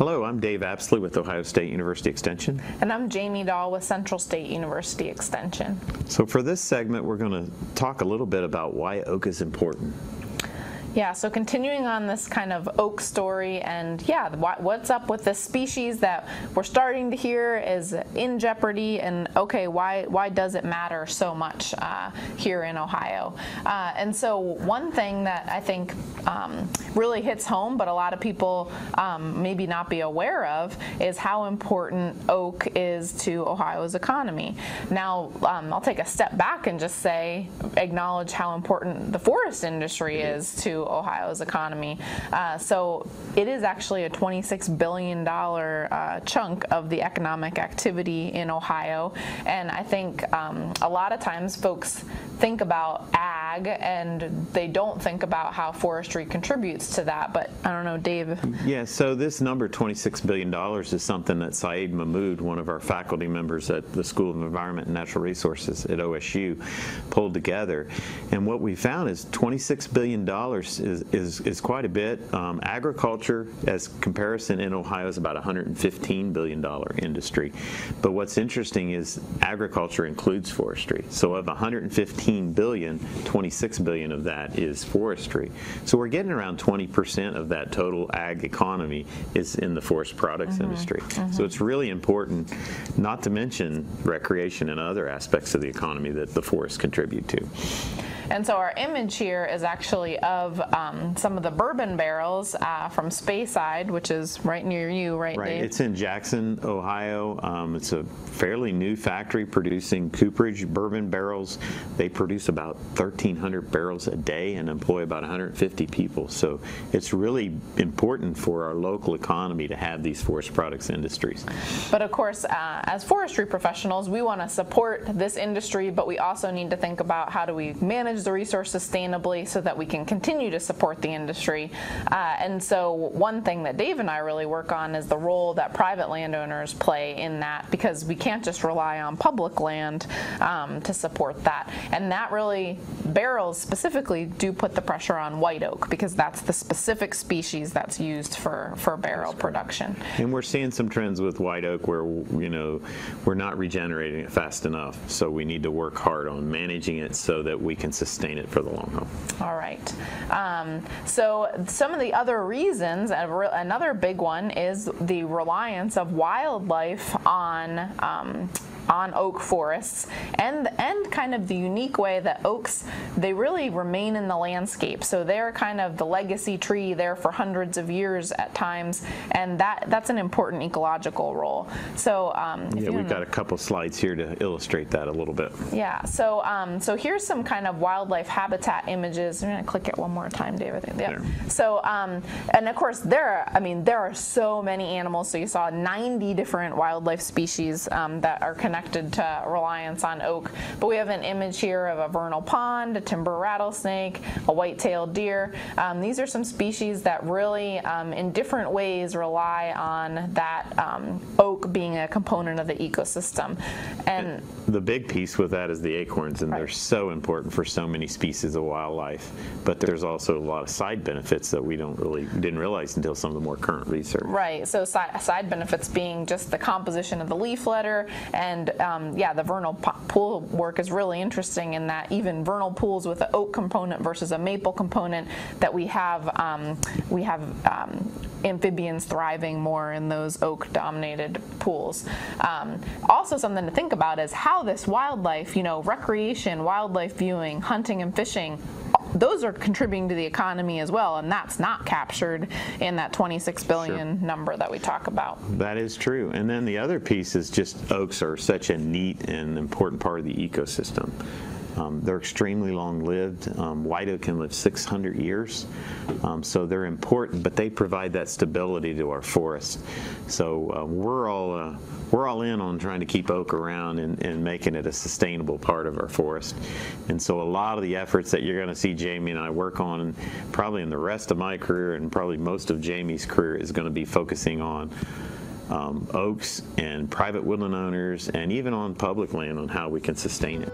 Hello, I'm Dave Apsley with Ohio State University Extension. And I'm Jamie Dahl with Central State University Extension. So for this segment, we're going to talk a little bit about why oak is important. Yeah, so continuing on this kind of oak story, and yeah, what's up with this species that we're starting to hear is in jeopardy, and okay, why does it matter so much here in Ohio? And so one thing that I think really hits home, but a lot of people maybe not be aware of, is how important oak is to Ohio's economy. Now, I'll take a step back and just acknowledge how important the forest industry is to Ohio's economy. So it is actually a $26 billion chunk of the economic activity in Ohio. And I think a lot of times folks think about ag and they don't think about how forestry contributes to that. But I don't know, Dave. Yeah, so this number, $26 billion, is something that Saeed Mahmood, one of our faculty members at the School of Environment and Natural Resources at OSU, pulled together. And what we found is $26 billion is quite a bit. Agriculture, as comparison in Ohio, is about a $115 billion industry. But what's interesting is agriculture includes forestry. So of 115 billion, 26 billion of that is forestry. So we're getting around 20% of that total ag economy is in the forest products industry. So it's really important, not to mention recreation and other aspects of the economy that the forests contribute to. And so our image here is actually of some of the bourbon barrels from Speyside, which is right near you, right, Dave? It's in Jackson, Ohio. It's a fairly new factory producing cooperage bourbon barrels. They produce about 1,300 barrels a day and employ about 150 people. So it's really important for our local economy to have these forest products industries. But of course, as forestry professionals, we want to support this industry, but we also need to think about how do we manage the resource sustainably so that we can continue to support the industry. And so one thing that Dave and I really work on is the role that private landowners play in that, because we can't just rely on public land to support that. And that really, barrels specifically do put the pressure on white oak, because that's the specific species that's used for barrel production. And we're seeing some trends with white oak where, we're not regenerating it fast enough. So we need to work hard on managing it so that we can sustain it for the long haul. All right. So some of the other reasons, another big one, is the reliance of wildlife on oak forests, and kind of the unique way that oaks, they really remain in the landscape. So they're kind of the legacy tree there for hundreds of years at times, and that's an important ecological role. So we've got a couple slides here to illustrate that a little bit. Yeah. So so here's some kind of wildlife habitat images. I'm going to click it one more time, David. Yeah. There. So and of course there are so many animals. So you saw 90 different wildlife species that are connected to reliance on oak. But we have an image here of a vernal pond, a timber rattlesnake, a white-tailed deer. These are some species that really, in different ways, rely on that oak being a component of the ecosystem. And the big piece with that is the acorns, and they're so important for so many species of wildlife. But there's also a lot of side benefits that we didn't realize until some of the more current research. Right. So side benefits being just the composition of the leaf litter, and the vernal pool work is really interesting in that even vernal pools with an oak component versus a maple component, that we have amphibians thriving more in those oak-dominated pools. Also something to think about is how this wildlife, recreation, wildlife viewing, hunting and fishing, those are contributing to the economy as well, and that's not captured in that 26 billion number that we talk about. That is true. And then the other piece is just oaks are such a neat and important part of the ecosystem. They're extremely long-lived. White oak can live 600 years, so they're important, but they provide that stability to our forests. So we're all in on trying to keep oak around and making it a sustainable part of our forest. And so a lot of the efforts that you're going to see Jamie and I work on, probably in the rest of my career and probably most of Jamie's career, is going to be focusing on oaks and private woodland owners, and even on public land, on how we can sustain it.